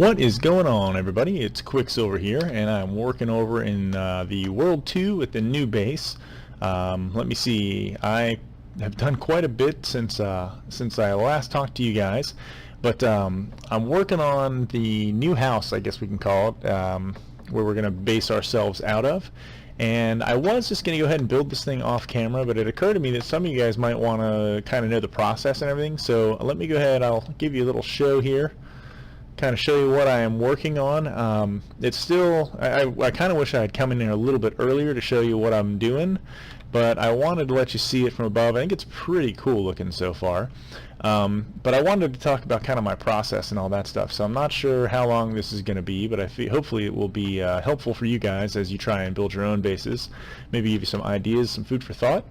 What is going on, everybody? It's Quicksilver here, and I'm working over in the World 2 with the new base. Let me see. I have done quite a bit since I last talked to you guys, but I'm working on the new house, I guess we can call it, where we're going to base ourselves out of. And I was just going to go ahead and build this thing off camera, but it occurred to me that some of you guys might want to kind of know the process and everything. So let me go ahead. I'll give you a little show here. Kind of show you what I am working on. It's still, I kind of wish I had come in here a little bit earlier to show you what I'm doing, but I wanted to let you see it from above. I think it's pretty cool looking so far. But I wanted to talk about kind of my process and all that stuff. So I'm not sure how long this is going to be, but hopefully it will be helpful for you guys as you try and build your own bases. Maybe give you some ideas, some food for thought,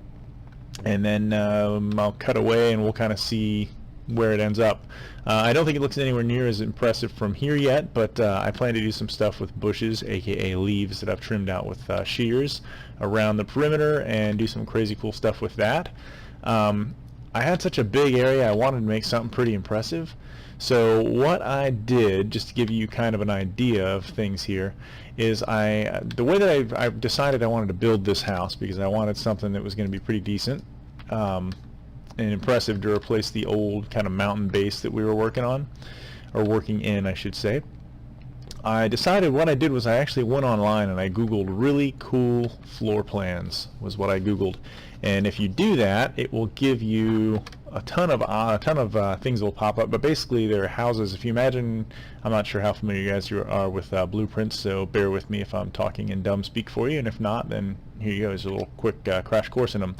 and then I'll cut away and we'll kind of see where it ends up. I don't think it looks anywhere near as impressive from here yet, but I plan to do some stuff with bushes, aka leaves, that I've trimmed out with shears around the perimeter, and do some crazy cool stuff with that. I had such a big area, I wanted to make something pretty impressive. So what I did, just to give you kind of an idea of things here, is the way that I've decided I wanted to build this house, because I wanted something that was going to be pretty decent and impressive to replace the old kind of mountain base that we were working on, or working in, I should say. I decided what I did was I actually went online and I googled really cool floor plans, was what I googled. And if you do that, it will give you a ton of things will pop up. But basically they're houses. If you imagine, I'm not sure how familiar you guys are with blueprints, so bear with me if I'm talking in dumb speak for you, and if not, then here you go. There's a little quick crash course in them.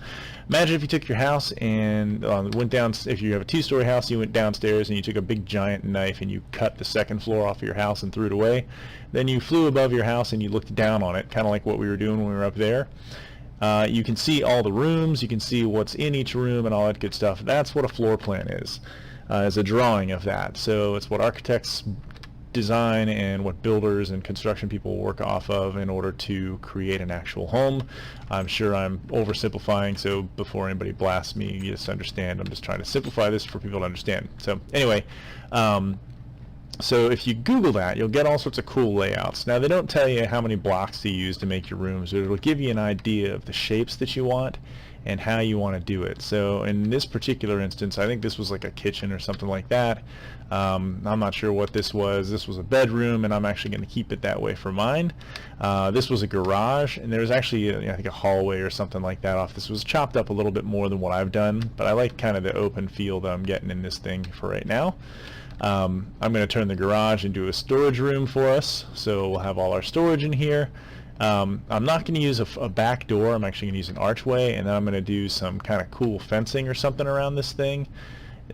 Imagine if you took your house and went down. If you have a two-story house, you went downstairs and you took a big giant knife and you cut the second floor off of your house and threw it away. Then you flew above your house and you looked down on it, kind of like what we were doing when we were up there. You can see all the rooms, you can see what's in each room and all that good stuff. That's what a floor plan is a drawing of that. So it's what architects design and what builders and construction people work off of in order to create an actual home. I'm sure I'm oversimplifying, so before anybody blasts me, you just understand. I'm just trying to simplify this for people to understand. So anyway, so if you Google that, you'll get all sorts of cool layouts. Now, they don't tell you how many blocks to use to make your rooms, but it'll give you an idea of the shapes that you want and how you want to do it. So in this particular instance, I think this was like a kitchen or something like that. I'm not sure what this was. This was a bedroom, and I'm actually going to keep it that way for mine. This was a garage, and there was actually I think a hallway or something like that off. This was chopped up a little bit more than what I've done, but I like kind of the open feel that I'm getting in this thing for right now. I'm going to turn the garage into a storage room for us, so we'll have all our storage in here. I'm not going to use a back door. I'm actually going to use an archway, and then I'm going to do some kind of cool fencing or something around this thing,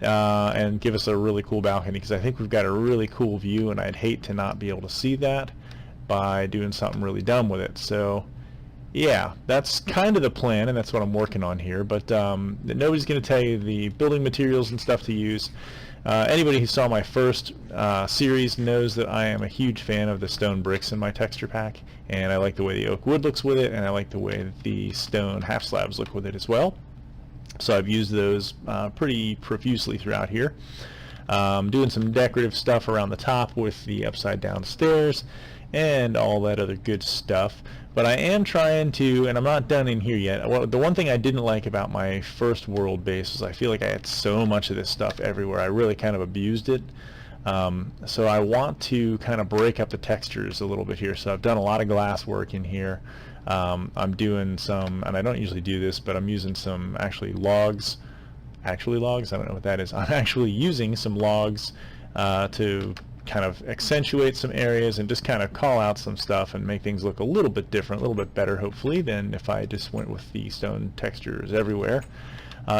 and give us a really cool balcony, because I think we've got a really cool view, and I'd hate to not be able to see that by doing something really dumb with it. So yeah, that's kind of the plan, and that's what I'm working on here. But nobody's going to tell you the building materials and stuff to use. Anybody who saw my first series knows that I am a huge fan of the stone bricks in my texture pack, and I like the way the oak wood looks with it, and I like the way that the stone half slabs look with it as well. So I've used those pretty profusely throughout here. Doing some decorative stuff around the top with the upside down stairs and all that other good stuff. But I am trying to, and I'm not done in here yet. Well, the one thing I didn't like about my first world base was I feel like I had so much of this stuff everywhere. I really kind of abused it. So I want to kind of break up the textures a little bit here. So I've done a lot of glass work in here. I'm doing some, and I don't usually do this, but I'm using some logs. Actually logs? I don't know what that is. I'm actually using some logs to kind of accentuate some areas and just kind of call out some stuff and make things look a little bit different, a little bit better hopefully than if I just went with the stone textures everywhere.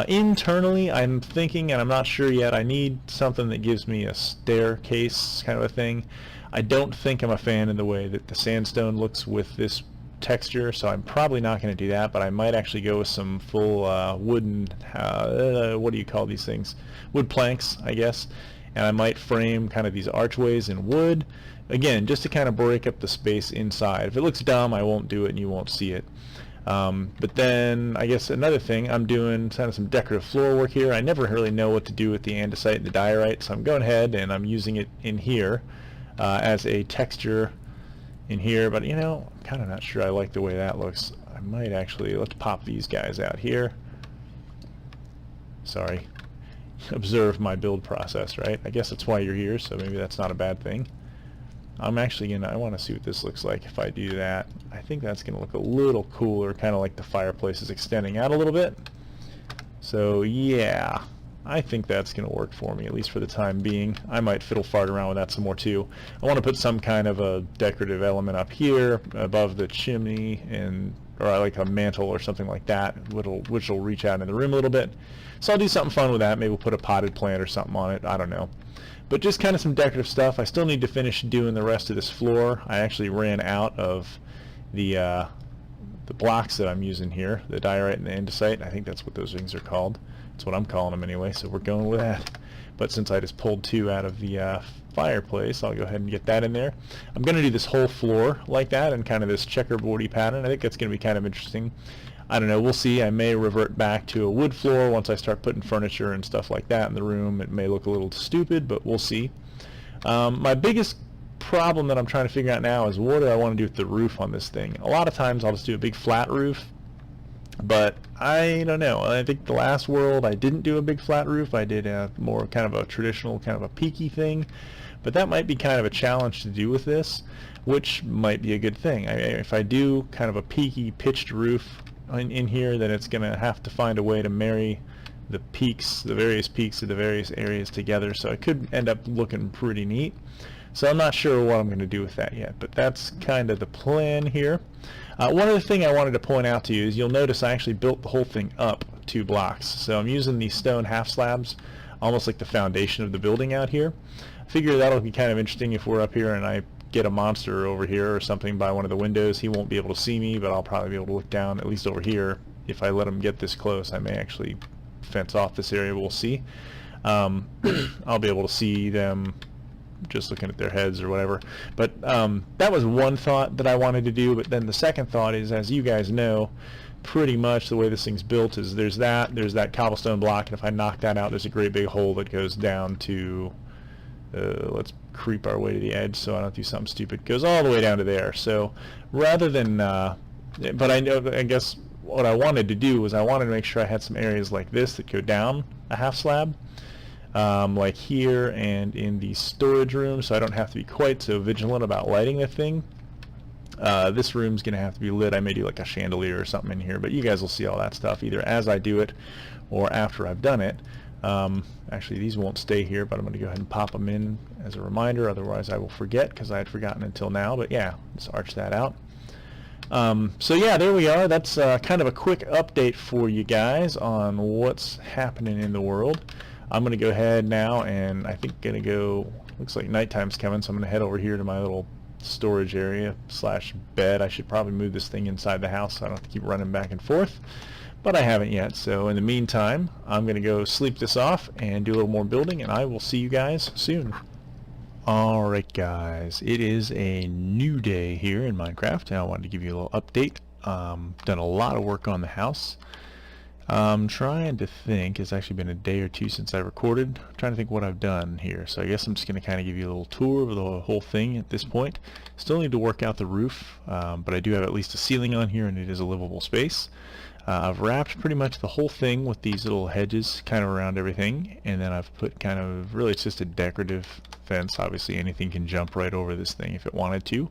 Internally, I'm thinking, and I'm not sure yet, I need something that gives me a staircase kind of a thing. I don't think I'm a fan of the way that the sandstone looks with this texture, so I'm probably not going to do that, but I might actually go with some full wooden, what do you call these things? Wood planks, I guess. And I might frame kind of these archways in wood, again, just to kind of break up the space inside. If it looks dumb, I won't do it and you won't see it. But then I guess another thing, I'm doing kind of some decorative floor work here. I never really know what to do with the andesite and the diorite, so I'm going ahead and I'm using it in here. as a texture in here, but you know, I'm kind of not sure I like the way that looks. I might actually, let's pop these guys out here. Sorry. Observe my build process, right? I guess that's why you're here, so maybe that's not a bad thing. I'm actually I want to see what this looks like if I do that. I think that's gonna look a little cooler, kind of like the fireplace is extending out a little bit. So yeah, I think that's gonna work for me, at least for the time being. I might fiddle fart around with that some more too. I want to put some kind of a decorative element up here above the chimney, or like a mantle or something like that, which will reach out in the room a little bit. So I'll do something fun with that. Maybe we'll put a potted plant or something on it. I don't know. But just kind of some decorative stuff. I still need to finish doing the rest of this floor. I actually ran out of the blocks that I'm using here, the diorite and the andesite. I think that's what those things are called. That's what I'm calling them anyway, so we're going with that. But since I just pulled 2 out of the fireplace, I'll go ahead and get that in there. I'm going to do this whole floor like that in kind of this checkerboardy pattern. I think that's going to be kind of interesting. I don't know, we'll see. I may revert back to a wood floor once I start putting furniture and stuff like that in the room. It may look a little stupid, but we'll see. My biggest problem that I'm trying to figure out now is what do I want to do with the roof on this thing. A lot of times I'll just do a big flat roof, but I don't know. I think the last world I didn't do a big flat roof. I did a more kind of a traditional, kind of a peaky thing, but that might be kind of a challenge to do with this, which might be a good thing. If I do kind of a peaky pitched roof in here, then it's going to have to find a way to marry the peaks, the various peaks of the various areas together, so it could end up looking pretty neat. So I'm not sure what I'm going to do with that yet, but that's kind of the plan here. One other thing I wanted to point out to you is you'll notice I actually built the whole thing up 2 blocks. So I'm using these stone half slabs, almost like the foundation of the building out here. I figure that'll be kind of interesting if we're up here and I get a monster over here or something by one of the windows. He won't be able to see me, but I'll probably be able to look down, at least over here. If I let him get this close, I may actually fence off this area. We'll see. I'll be able to see them just looking at their heads or whatever. But that was one thought that I wanted to do. But then the second thought is, as you guys know, pretty much the way this thing's built is there's that cobblestone block, and if I knock that out, there's a great big hole that goes down to let's creep our way to the edge so I don't do something stupid. It goes all the way down to there. So rather than but I guess what I wanted to do was I wanted to make sure I had some areas like this that go down a half slab, like here and in the storage room, so I don't have to be quite so vigilant about lighting the thing. This room's gonna have to be lit. I may do like a chandelier or something in here, but you guys will see all that stuff either as I do it or after I've done it. Actually, these won't stay here, but I'm going to go ahead and pop them in as a reminder, otherwise I will forget, because I had forgotten until now. But yeah, let's arch that out. So yeah, there we are. That's kind of a quick update for you guys on what's happening in the world. I'm going to go ahead now, and I think going to go, looks like nighttime's coming, so I'm going to head over here to my little storage area slash bed. I should probably move this thing inside the house so I don't have to keep running back and forth, but I haven't yet. So in the meantime, I'm going to go sleep this off and do a little more building, and I will see you guys soon. Alright guys, it is a new day here in Minecraft, and I wanted to give you a little update. Done a lot of work on the house. I'm trying to think, it's actually been a day or two since I recorded. I'm trying to think what I've done here, so I guess I'm just going to kind of give you a little tour of the whole thing at this point. Still need to work out the roof, but I do have at least a ceiling on here, and it is a livable space. I've wrapped pretty much the whole thing with these little hedges kind of around everything, and then I've put kind of, really it's just a decorative fence. Obviously anything can jump right over this thing if it wanted to.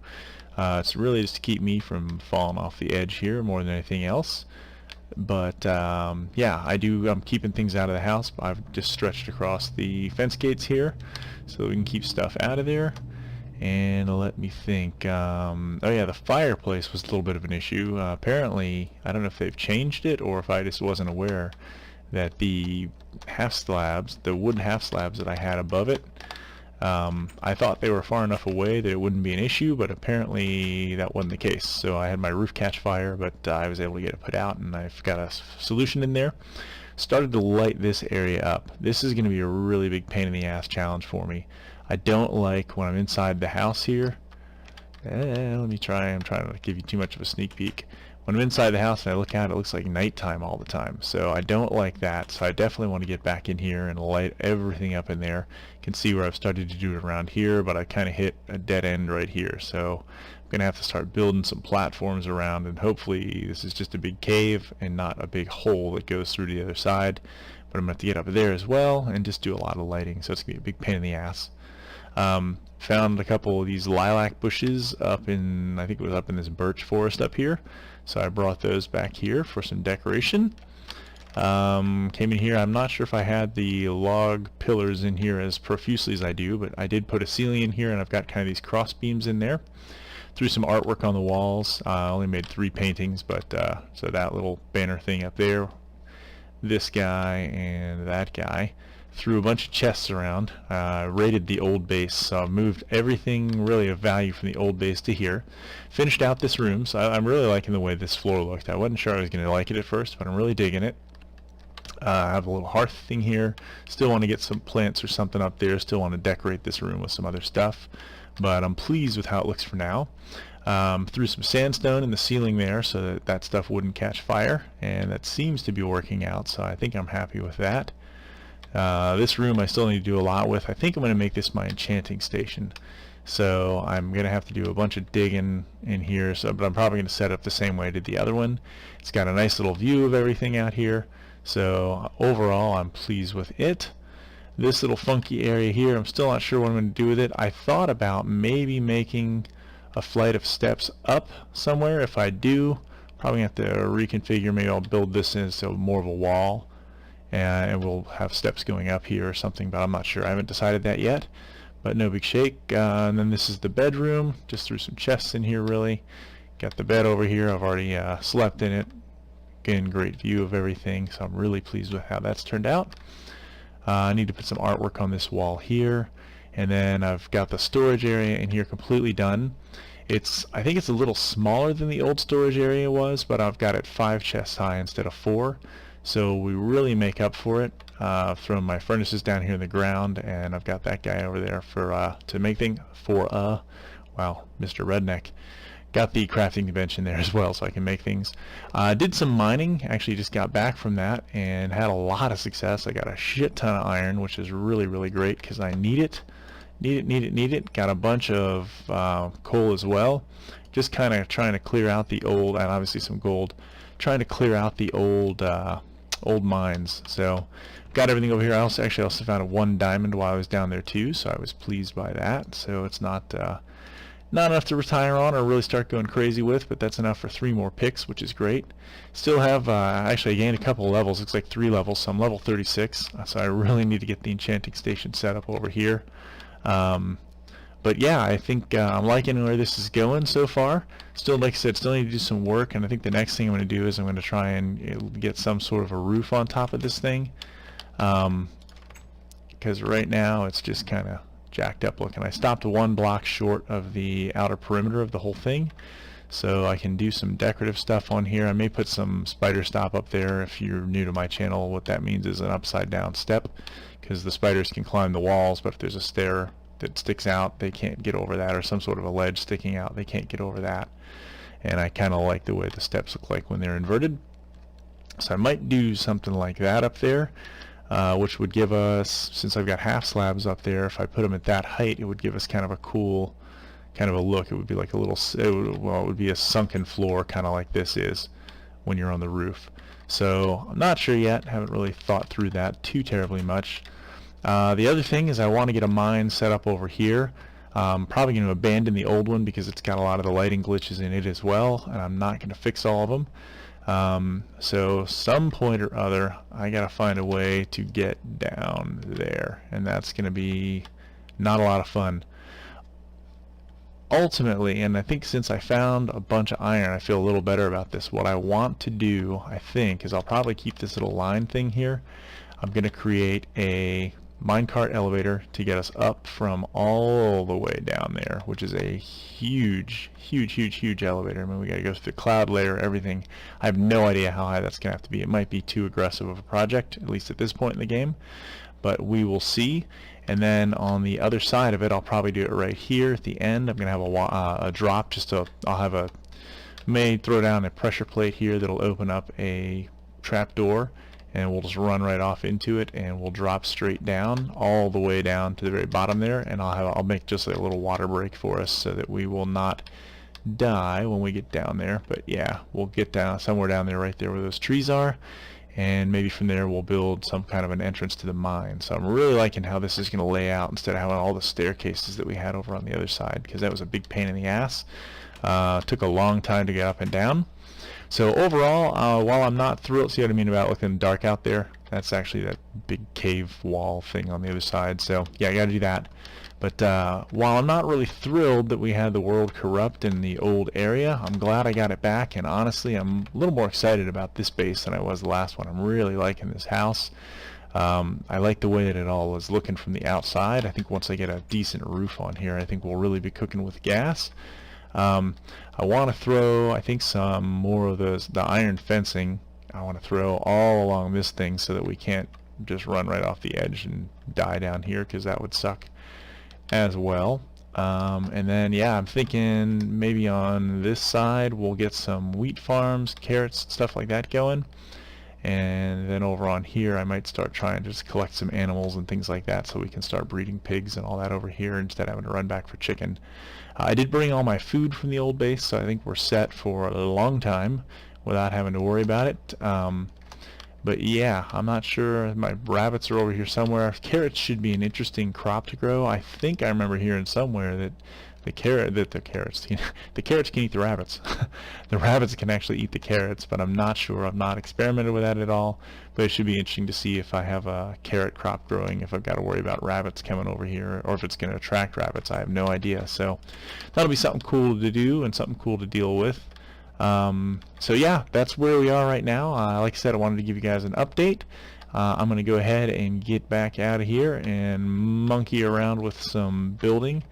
It's really just to keep me from falling off the edge here more than anything else. But yeah, I'm keeping things out of the house. I've just stretched across the fence gates here so that we can keep stuff out of there. And let me think, oh yeah, the fireplace was a little bit of an issue. Apparently, I don't know if they've changed it or if I just wasn't aware that the half slabs, the wooden half slabs that I had above it, I thought they were far enough away that it wouldn't be an issue, but apparently that wasn't the case. So I had my roof catch fire, but I was able to get it put out, and I've got a solution in there. Started to light this area up. This is going to be a really big pain in the ass challenge for me. I don't like when I'm inside the house here. Let me try. I'm trying to give you too much of a sneak peek. when I'm inside the house and I look out, it looks like nighttime all the time. So I don't like that. So I definitely want to get back in here and light everything up in there. You can see where I've started to do it around here, but I kind of hit a dead end right here. So I'm going to have to start building some platforms around, and hopefully this is just a big cave and not a big hole that goes through to the other side. But I'm going to have to get up there as well and just do a lot of lighting, so it's going to be a big pain in the ass. Found a couple of these lilac bushes up in, I think it was up in this birch forest up here, so I brought those back here for some decoration. Came in here, I'm not sure if I had the log pillars in here as profusely as I do, but I did put a ceiling in here, and I've got kind of these cross beams in there. Threw some artwork on the walls. I only made 3 paintings, but so that little banner thing up there, this guy and that guy. Threw a bunch of chests around. Raided the old base, so I moved everything really of value from the old base to here. Finished out this room, so I'm really liking the way this floor looked. I wasn't sure I was going to like it at first, but I'm really digging it. I have a little hearth thing here. Still want to get some plants or something up there. Still want to decorate this room with some other stuff, but I'm pleased with how it looks for now. Threw some sandstone in the ceiling there so that that stuff wouldn't catch fire, and that seems to be working out, so I think I'm happy with that. This room I still need to do a lot with. I think I'm going to make this my enchanting station, so I'm going to have to do a bunch of digging in here, but I'm probably going to set up the same way I did the other one. It's got a nice little view of everything out here, so overall I'm pleased with it. This little funky area here, I'm still not sure what I'm going to do with it. I thought about maybe making a flight of steps up somewhere. If I do, probably have to reconfigure. Maybe I'll build this into more of a wall, and we'll have steps going up here or something, but I'm not sure. I haven't decided that yet, but no big shake. And then this is the bedroom. Just threw some chests in here, really. Got the bed over here. I've already slept in it. Again, great view of everything, so I'm really pleased with how that's turned out. I need to put some artwork on this wall here, and then I've got the storage area in here completely done. I think it's a little smaller than the old storage area was, but I've got it 5 chests high instead of 4, so we really make up for it. Throwing my furnaces down here in the ground, and I've got that guy over there for to make things for wow, Mr. Redneck. Got the crafting bench in there as well, so I can make things. Did some mining. Actually just got back from that and had a lot of success. I got a shit ton of iron, which is really, really great because I need it. Need it. Got a bunch of coal as well. Just kind of trying to clear out the old, and obviously some gold. Trying to clear out the old mines. So got everything over here. I also found 1 diamond while I was down there too, so I was pleased by that. So it's not enough to retire on or really start going crazy with, but that's enough for 3 more picks, which is great. Still have, actually I gained a couple of levels, looks like 3 levels, so I'm level 36, so I really need to get the enchanting station set up over here. But yeah, I think I'm liking where this is going so far. Still, like I said, still need to do some work, and I think the next thing I'm going to do is I'm going to try and get some sort of a roof on top of this thing, because right now it's just kind of jacked up looking. I stopped 1 block short of the outer perimeter of the whole thing, so I can do some decorative stuff on here. I may put some spider stop up there. If you're new to my channel, what that means is an upside down step, because the spiders can climb the walls, but if there's a stair that sticks out, they can't get over that, or some sort of a ledge sticking out, they can't get over that. And I kind of like the way the steps look like when they're inverted, so I might do something like that up there. Which would give us, since I've got half slabs up there, if I put them at that height, it would give us kind of a cool kind of a look. It would be like a little, it would be a sunken floor, kind of like this is when you're on the roof. So I'm not sure yet, haven't really thought through that too terribly much. The other thing is I want to get a mine set up over here. I'm probably going to abandon the old one because it's got a lot of the lighting glitches in it as well, and I'm not going to fix all of them. So some point or other I gotta find a way to get down there, and that's gonna be not a lot of fun ultimately. And I think since I found a bunch of iron, I feel a little better about this. What I want to do, I think, is I'll probably keep this little line thing here. I'm gonna create a minecart elevator to get us up from all the way down there, which is a huge elevator. I mean, we gotta go through the cloud layer, everything. I have no idea how high that's gonna have to be. It might be too aggressive of a project, at least at this point in the game, but we will see. And then on the other side of it, I'll probably do it right here at the end. I'm gonna have a drop, I'll have a May throw down a pressure plate here that'll open up a trap door, and we'll just run right off into it, and we'll drop straight down all the way down to the very bottom there, and I'll make just a little water break for us so that we will not die when we get down there. But yeah, we'll get down somewhere down there, right there where those trees are, and maybe from there we'll build some kind of an entrance to the mine. So I'm really liking how this is going to lay out instead of having all the staircases that we had over on the other side, because that was a big pain in the ass. Took a long time to get up and down. So overall, while I'm not thrilled, see what I mean about looking dark out there? That's actually that big cave wall thing on the other side. So yeah, I gotta do that. But while I'm not really thrilled that we had the world corrupt in the old area, I'm glad I got it back, and honestly I'm a little more excited about this base than I was the last one. I'm really liking this house. I like the way that it all is looking from the outside. I think once I get a decent roof on here, I think we'll really be cooking with gas. I want to throw, I think, some more of the iron fencing. I want to throw all along this thing so that we can't just run right off the edge and die down here, because that would suck as well. And then yeah, I'm thinking maybe on this side we'll get some wheat farms, carrots, stuff like that going. And then over on here I might start trying to just collect some animals and things like that so we can start breeding pigs and all that over here instead of having to run back for chicken. I did bring all my food from the old base, so I think we're set for a long time without having to worry about it. But yeah, I'm not sure. My rabbits are over here somewhere. Carrots should be an interesting crop to grow. I think I remember hearing somewhere that the carrots can eat the rabbits. The rabbits can actually eat the carrots, but I'm not sure. I've not experimented with that at all. But it should be interesting to see if I have a carrot crop growing, if I've got to worry about rabbits coming over here, or if it's going to attract rabbits. I have no idea. So that'll be something cool to do and something cool to deal with. So yeah, that's where we are right now. Like I said, I wanted to give you guys an update. I'm going to go ahead and get back out of here and monkey around with some building.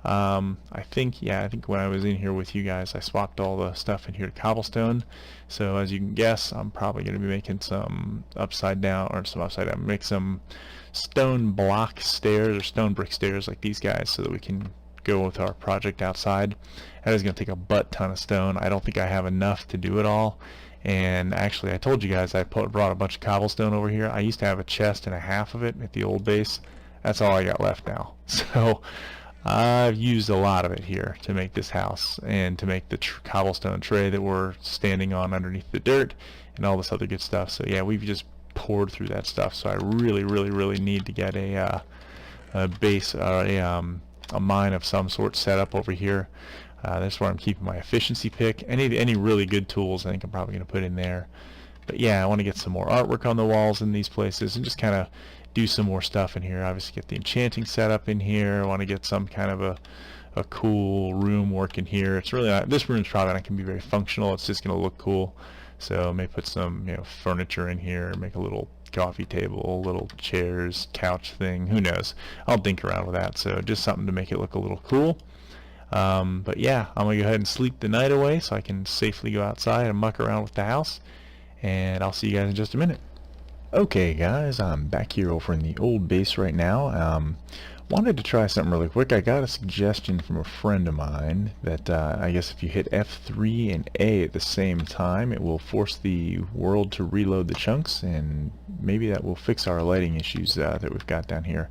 I think when I was in here with you guys, I swapped all the stuff in here to cobblestone. So as you can guess, I'm probably going to be making some make some stone block stairs or stone brick stairs like these guys, so that we can go with our project outside. That is going to take a butt ton of stone. I don't think I have enough to do it all. And actually, I told you guys I brought a bunch of cobblestone over here. I used to have a chest and a half of it at the old base. That's all I got left now. So I've used a lot of it here to make this house and to make the cobblestone tray that we're standing on underneath the dirt and all this other good stuff. So yeah, we've just poured through that stuff. So I really need to get a base, a mine of some sort set up over here. That's where I'm keeping my efficiency pick. Any really good tools I think I'm probably going to put in there. But yeah, I want to get some more artwork on the walls in these places and just kind of do some more stuff in here. Obviously get the enchanting set up in here. I want to get some kind of a cool room working here. It's really not, this room's probably not going to be very functional. It's just going to look cool. So I may put some furniture in here, make a little coffee table, little chairs, couch thing, who knows. I'll think around with that. So just something to make it look a little cool. But yeah, I'm gonna go ahead and sleep the night away so I can safely go outside and muck around with the house, and I'll see you guys in just a minute. Okay guys, I'm back here over in the old base right now. Wanted to try something really quick. I got a suggestion from a friend of mine that I guess if you hit F3 and A at the same time, it will force the world to reload the chunks, and maybe that will fix our lighting issues that we've got down here.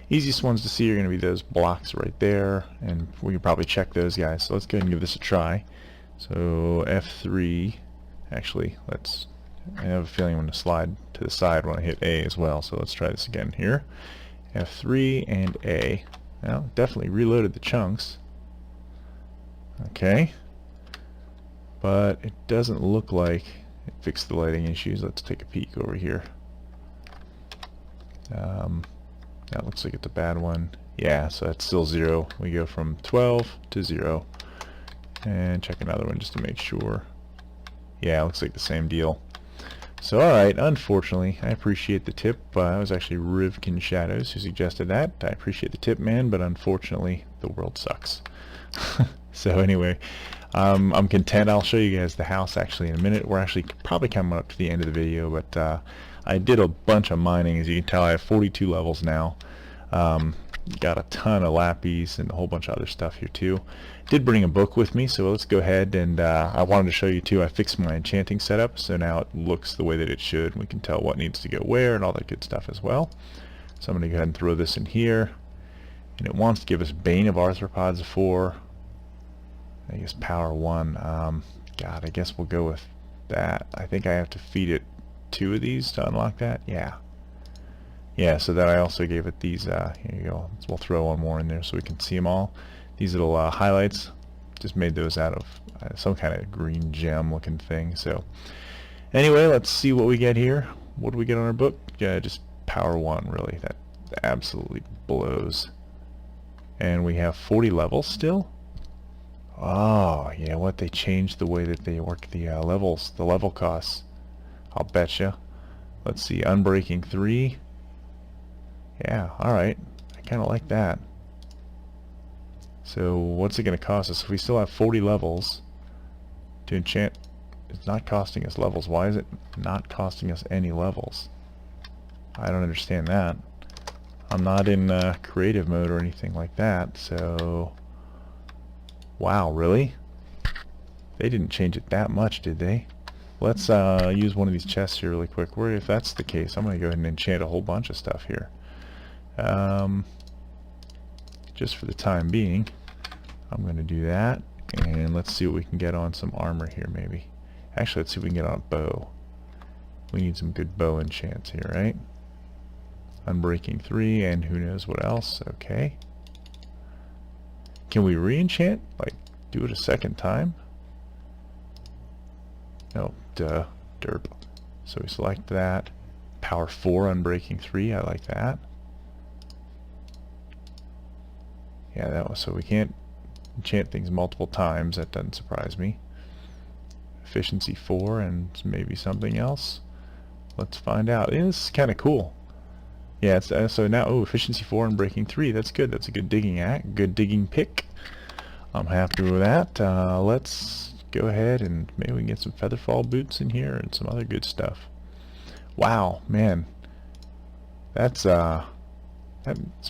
Easiest ones to see are going to be those blocks right there, and we can probably check those guys. So let's go ahead and give this a try. So F3, actually, I have a feeling I'm going to slide to the side when I hit A as well. So let's try this again here. F3 and A. Now, definitely reloaded the chunks. Okay. But it doesn't look like it fixed the lighting issues. Let's take a peek over here. That looks like it's a bad one. Yeah, so that's still 0. We go from 12 to 0. And check another one just to make sure. Yeah, looks like the same deal. So alright, unfortunately, I appreciate the tip. It was actually Rivkin Shadows who suggested that. I appreciate the tip, man, but unfortunately, the world sucks. So anyway, I'm content. I'll show you guys the house actually in a minute. We're actually probably coming up to the end of the video, but I did a bunch of mining. As you can tell, I have 42 levels now. got a ton of lappies and a whole bunch of other stuff here too. Did bring a book with me, so let's go ahead and I wanted to show you too. I fixed my enchanting setup, so now it looks the way that it should. We can tell what needs to go where and all that good stuff as well. So I'm going to go ahead and throw this in here, and it wants to give us Bane of Arthropods 4. I guess power 1. God, I guess we'll go with that. I think I have to feed it 2 of these to unlock that. Yeah, so that I also gave it these, here you go, so we'll throw one more in there so we can see them all. These little highlights, just made those out of some kind of green gem looking thing. So anyway, let's see what we get here. What do we get on our book? Yeah, just power 1, really. That absolutely blows. And we have 40 levels still. Oh, you know what? They changed the way that they work the levels, the level costs. I'll betcha. Let's see, Unbreaking 3. Yeah, alright. I kind of like that. So what's it going to cost us? If we still have 40 levels to enchant, it's not costing us levels. Why is it not costing us any levels? I don't understand that. I'm not in creative mode or anything like that, so... Wow, really? They didn't change it that much, did they? Let's use one of these chests here really quick. If that's the case, I'm going to go ahead and enchant a whole bunch of stuff here. Just for the time being, I'm going to do that, and let's see what we can get on some armor here maybe. Actually, let's see if we can get on a bow. We need some good bow enchants here, right? Unbreaking 3, and who knows what else. Okay. Can we re-enchant? Like, do it a second time? No, duh, derp. So we select that. Power 4, Unbreaking 3, I like that. Yeah, that was, so we can't enchant things multiple times. That doesn't surprise me. Efficiency 4 and maybe something else. Let's find out. Yeah, this is kind of cool. Yeah, it's, so now, oh, efficiency 4 and breaking 3. That's good. That's a good digging act. Good digging pick. I'm happy with that. Let's go ahead and maybe we can get some featherfall boots in here and some other good stuff. Wow, man. That's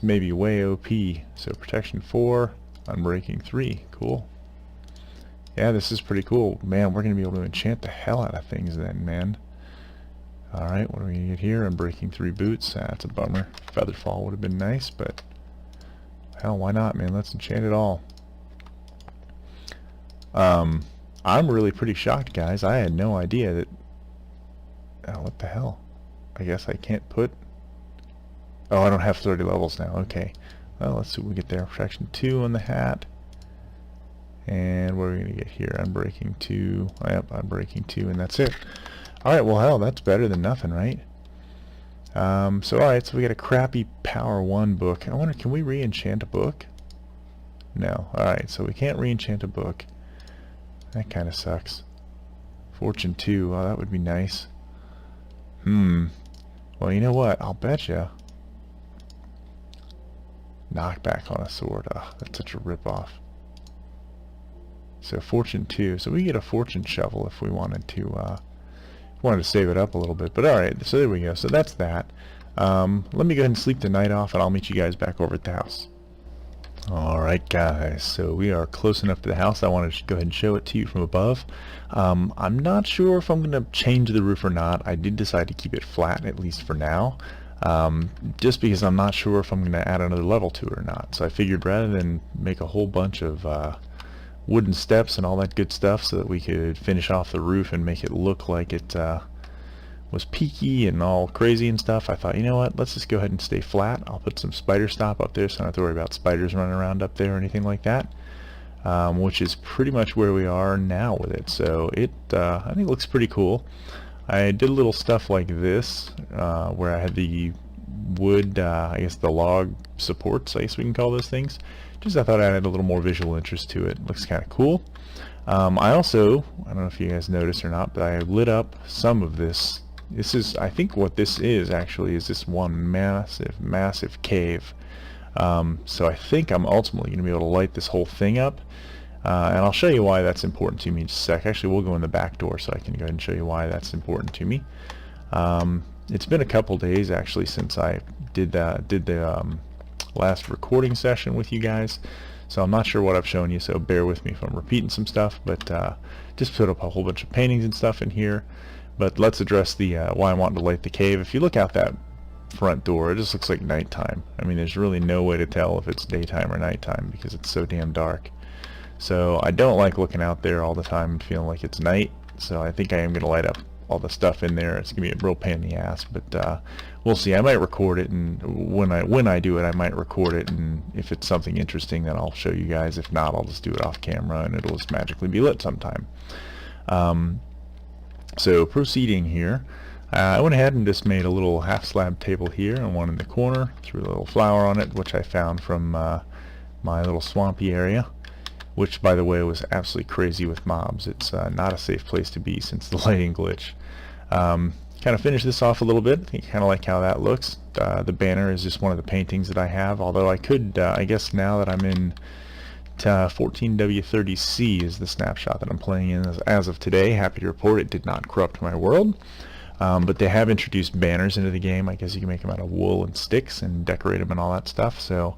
maybe way OP. So protection 4, unbreaking 3. Cool. Yeah, this is pretty cool. Man, we're going to be able to enchant the hell out of things then, man. Alright, what are we going to get here? Unbreaking 3 boots. That's a bummer. Featherfall would have been nice, but hell, why not, man? Let's enchant it all. I'm really pretty shocked, guys. I had no idea that... Oh, what the hell? I guess I can't put... Oh, I don't have 30 levels now. Okay. Well, let's see what we get there. Protection 2 on the hat. And what are we going to get here? Unbreaking 2. Oh, yep, Unbreaking 2, and that's it. Alright, well, hell, that's better than nothing, right? Alright, so we got a crappy Power 1 book. I wonder, can we re-enchant a book? No. Alright, so we can't re-enchant a book. That kind of sucks. Fortune 2, oh, that would be nice. Well, you know what? I'll betcha. Knockback on a sword. Oh, that's such a rip-off. So Fortune 2. So we get a Fortune shovel if we wanted to save it up a little bit. But alright, so there we go. So that's that. Let me go ahead and sleep the night off, and I'll meet you guys back over at the house. Alright guys, so we are close enough to the house. I wanted to go ahead and show it to you from above. I'm not sure if I'm going to change the roof or not. I did decide to keep it flat, at least for now. Just because I'm not sure if I'm going to add another level to it or not. So I figured rather than make a whole bunch of wooden steps and all that good stuff so that we could finish off the roof and make it look like it was peaky and all crazy and stuff, I thought, you know what, let's just go ahead and stay flat. I'll put some spider stop up there so I don't have to worry about spiders running around up there or anything like that, which is pretty much where we are now with it. So it I think it looks pretty cool. I did a little stuff like this where I had the wood, I guess the log supports, I guess we can call those things. Just I thought I had a little more visual interest to it. Looks kind of cool. I also, I don't know if you guys noticed or not, but I lit up some of this. This is, I think what this is actually is this one massive cave. So I think I'm ultimately going to be able to light this whole thing up. And I'll show you why that's important to me in just a sec. Actually, we'll go in the back door so I can go ahead and show you why that's important to me. It's been a couple days actually since I did the last recording session with you guys, so I'm not sure what I've shown you, so bear with me if I'm repeating some stuff, but just put up a whole bunch of paintings and stuff in here. But let's address the why I want to light the cave. If you look out that front door, it just looks like nighttime. I mean, there's really no way to tell if it's daytime or nighttime because it's so damn dark. So I don't like looking out there all the time and feeling like it's night, so I think I am going to light up all the stuff in there. It's going to be a real pain in the ass, but we'll see. I might record it, and when I do it, I might record it, and if it's something interesting, then I'll show you guys. If not, I'll just do it off camera, and it'll just magically be lit sometime. So proceeding here, I went ahead and just made a little half slab table here and one in the corner, threw a little flower on it, which I found from my little swampy area, which by the way was absolutely crazy with mobs. It's not a safe place to be since the lighting glitch. Kind of finish this off a little bit. I kind of like how that looks. The banner is just one of the paintings that I have, although I could, I guess now that I'm in 14W30C is the snapshot that I'm playing in as of today. Happy to report it did not corrupt my world. But they have introduced banners into the game. I guess you can make them out of wool and sticks and decorate them and all that stuff. So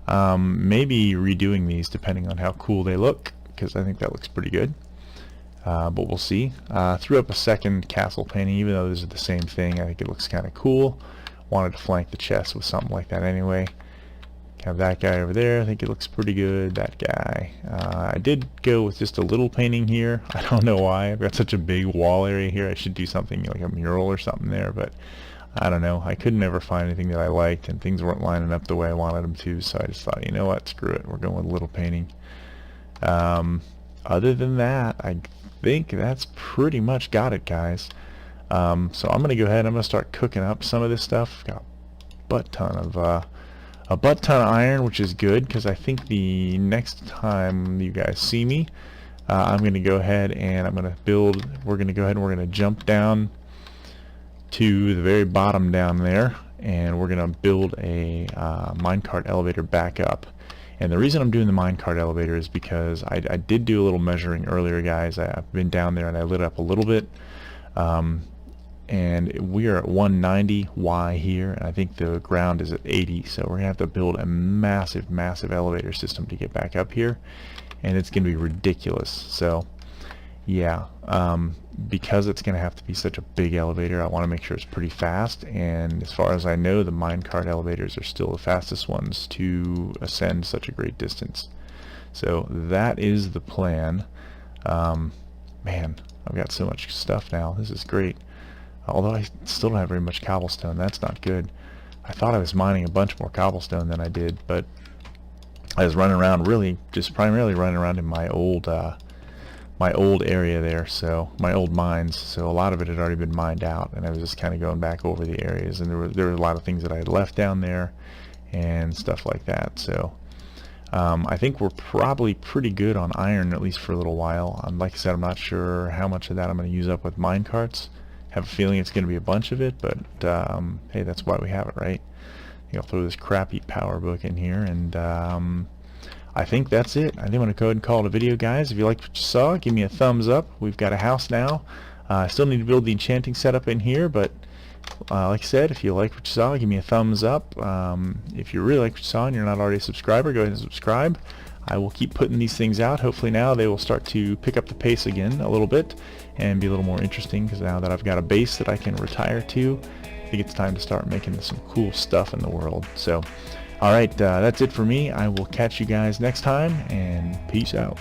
maybe redoing these depending on how cool they look, because I think that looks pretty good. But we'll see. Threw up a second castle painting, even though these are the same thing. I think it looks kind of cool. Wanted to flank the chest with something like that anyway. Have that guy over there. I think it looks pretty good. That guy. I did go with just a little painting here. I don't know why. I've got such a big wall area here. I should do something like a mural or something there, but I don't know. I could never find anything that I liked, and things weren't lining up the way I wanted them to, so I just thought, you know what, screw it. We're going with a little painting. Other than that, I think that's pretty much got it, guys. So I'm going to go ahead. I'm going to start cooking up some of this stuff. Got a butt ton of iron, which is good, because I think the next time you guys see me, I'm going to go ahead and I'm going to build. We're going to go ahead and we're going to jump down to the very bottom down there, and we're going to build a minecart elevator back up. And the reason I'm doing the minecart elevator is because I did do a little measuring earlier, guys. I've been down there and I lit up a little bit. And we are at 190 Y here, and I think the ground is at 80, so we're going to have to build a massive elevator system to get back up here, and it's going to be ridiculous. So yeah, because it's going to have to be such a big elevator, I want to make sure it's pretty fast, and as far as I know, the minecart elevators are still the fastest ones to ascend such a great distance. So that is the plan. Man, I've got so much stuff now. This is great. Although I still don't have very much cobblestone. That's not good. I thought I was mining a bunch more cobblestone than I did, but I was running around, really just primarily running around in my old area there, so my old mines. So a lot of it had already been mined out, and I was just kind of going back over the areas, and there were a lot of things that I had left down there and stuff like that. So I think we're probably pretty good on iron, at least for a little while. Like I said, I'm not sure how much of that I'm going to use up with minecarts. Have a feeling it's going to be a bunch of it, but hey, that's why we have it, right? I'll throw this crappy power book in here, and I think that's it. I think I'm going to go ahead and call it a video, guys. If you liked what you saw, give me a thumbs up. We've got a house now. I still need to build the enchanting setup in here, but like I said, if you like what you saw, give me a thumbs up. If you really like what you saw and you're not already a subscriber, go ahead and subscribe. I will keep putting these things out. Hopefully now they will start to pick up the pace again a little bit and be a little more interesting, because now that I've got a base that I can retire to, I think it's time to start making some cool stuff in the world. So alright, that's it for me. I will catch you guys next time, and peace out.